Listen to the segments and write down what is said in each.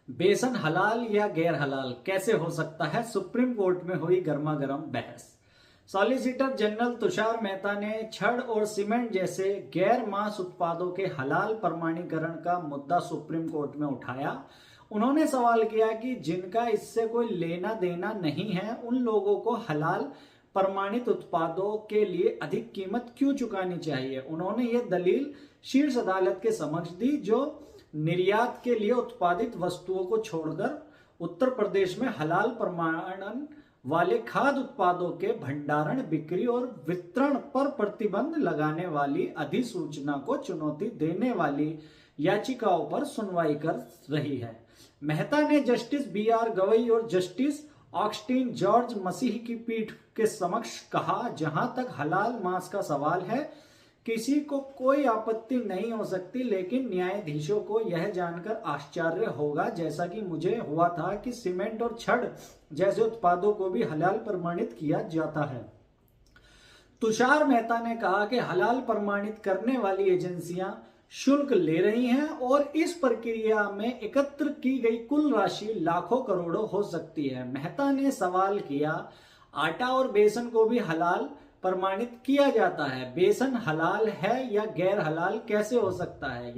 बेसन हलाल या गैर हलाल कैसे हो सकता है, सुप्रीम कोर्ट में हुई गर्मा गर्म बहस। सॉलिसिटर जनरल तुषार मेहता ने छड़ और सीमेंट जैसे गैर मांस उत्पादों के हलाल प्रमाणीकरण का मुद्दा सुप्रीम कोर्ट में उठाया। उन्होंने सवाल किया कि जिनका इससे कोई लेना देना नहीं है, उन लोगों को हलाल प्रमाणित उत्पादों के लिए अधिक कीमत क्यों चुकानी चाहिए। उन्होंने ये दलील शीर्ष अदालत के समक्ष दी, जो निर्यात के लिए उत्पादित वस्तुओं को छोड़कर उत्तर प्रदेश में हलाल प्रमाणन वाले खाद्य उत्पादों के भंडारण, बिक्री और वितरण पर प्रतिबंध लगाने वाली अधिसूचना को चुनौती देने वाली याचिकाओं पर सुनवाई कर रही है। मेहता ने जस्टिस बी.आर. गवई और जस्टिस ऑगस्टीन जॉर्ज मसीह की पीठ के समक्ष कहा, जहां तक हलाल मांस का सवाल है, किसी को कोई आपत्ति नहीं हो सकती, लेकिन न्यायाधीशों को यह जानकर आश्चर्य होगा, जैसा कि मुझे हुआ था, कि सीमेंट और छड़ जैसे उत्पादों को भी हलाल प्रमाणित किया जाता है। तुषार मेहता ने कहा कि हलाल प्रमाणित करने वाली एजेंसियां शुल्क ले रही हैं और इस प्रक्रिया में एकत्र की गई कुल राशि लाखों करोड़ों हो सकती है। मेहता ने सवाल किया, आटा और बेसन को भी हलाल प्रमाणित किया जाता है, बेसन हलाल है या गैर हलाल कैसे हो सकता है।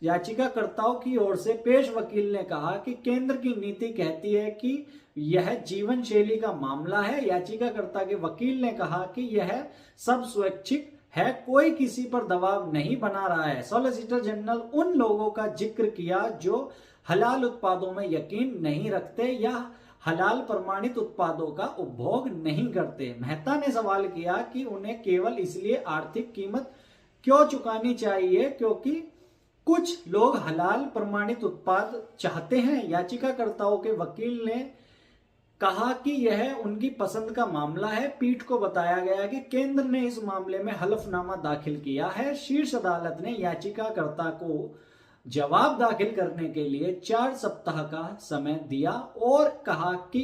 याचिकाकर्ताओं की ओर से पेश वकील ने कहा कि केंद्र की नीति कहती है कि यह जीवन शैली का मामला है। याचिकाकर्ता के वकील ने कहा कि यह सब स्वैच्छिक है, कोई किसी पर दबाव नहीं बना रहा है। सॉलिसिटर जनरल उन लोगों का जिक्र किया जो हलाल उत्पादों में यकीन नहीं रखते या हलाल प्रमाणित उत्पादों का उपभोग नहीं करते। मेहता ने सवाल किया कि उन्हें केवल इसलिए आर्थिक कीमत क्यों चुकानी चाहिए क्योंकि कुछ लोग हलाल प्रमाणित उत्पाद चाहते हैं। याचिकाकर्ताओं के वकील ने कहा कि यह उनकी पसंद का मामला है। पीठ को बताया गया कि केंद्र ने इस मामले में हलफनामा दाखिल किया है। शीर्ष अदालत ने याचिकाकर्ता को जवाब दाखिल करने के लिए 4 सप्ताह का समय दिया और कहा कि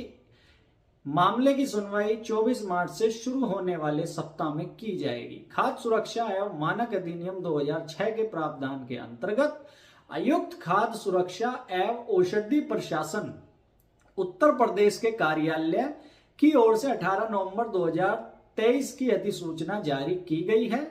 मामले की सुनवाई 24 मार्च से शुरू होने वाले सप्ताह में की जाएगी। खाद्य सुरक्षा एवं मानक अधिनियम 2006 के प्रावधान के अंतर्गत आयुक्त खाद्य सुरक्षा एवं औषधि प्रशासन उत्तर प्रदेश के कार्यालय की ओर से 18 नवंबर 2023 की अधिसूचना जारी की गई है।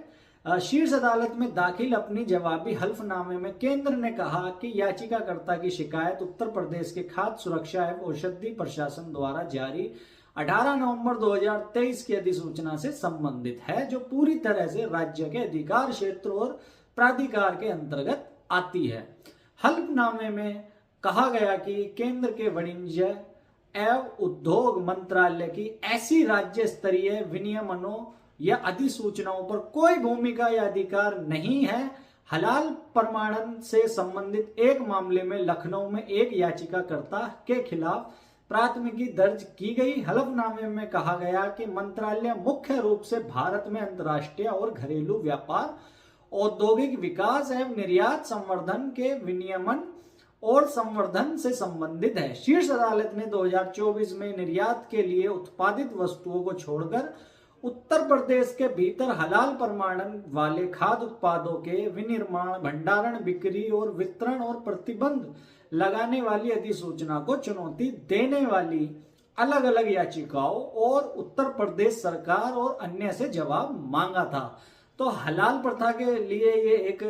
शीर्ष अदालत में दाखिल अपनी जवाबी हल्फनामे में केंद्र ने कहा कि याचिकाकर्ता की शिकायत उत्तर प्रदेश के खाद्य सुरक्षा एवं औषधि प्रशासन द्वारा जारी 18 नवंबर 2023 की अधिसूचना से संबंधित है, जो पूरी तरह से राज्य के अधिकार क्षेत्र और प्राधिकार के अंतर्गत आती है। हल्फनामे में कहा गया कि केंद्र के वाणिज्य एवं उद्योग मंत्रालय की ऐसी राज्य स्तरीय विनियमनों या अधिसूचनाओं पर कोई भूमिका या अधिकार नहीं है। हलाल प्रमाणन से संबंधित एक मामले में लखनऊ में एक याचिकाकर्ता के खिलाफ प्राथमिकी दर्ज की गई। हलफनामे में कहा गया कि मंत्रालय मुख्य रूप से भारत में अंतर्राष्ट्रीय और घरेलू व्यापार, औद्योगिक विकास एवं निर्यात संवर्धन के विनियमन और संवर्धन से संबंधित है। शीर्ष अदालत ने 2024 में निर्यात के लिए उत्पादित वस्तुओं को छोड़कर उत्तर प्रदेश के भीतर हलाल प्रमाणन वाले खाद्य उत्पादों के विनिर्माण, भंडारण, बिक्री और वितरण और प्रतिबंध लगाने वाली अधिसूचना को चुनौती देने वाली अलग अलग याचिकाओं और उत्तर प्रदेश सरकार और अन्य से जवाब मांगा था। तो हलाल प्रथा के लिए ये एक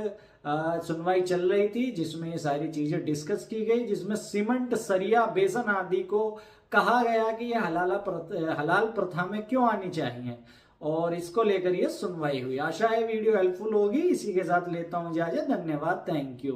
सुनवाई चल रही थी, जिसमें ये सारी चीजें डिस्कस की गई, जिसमें सीमेंट, सरिया, बेसन आदि को कहा गया कि ये हलाल प्रथा में क्यों आनी चाहिए और इसको लेकर ये सुनवाई हुई। आशा है वीडियो हेल्पफुल होगी। इसी के साथ लेता हूं इजाजत। धन्यवाद, थैंक यू।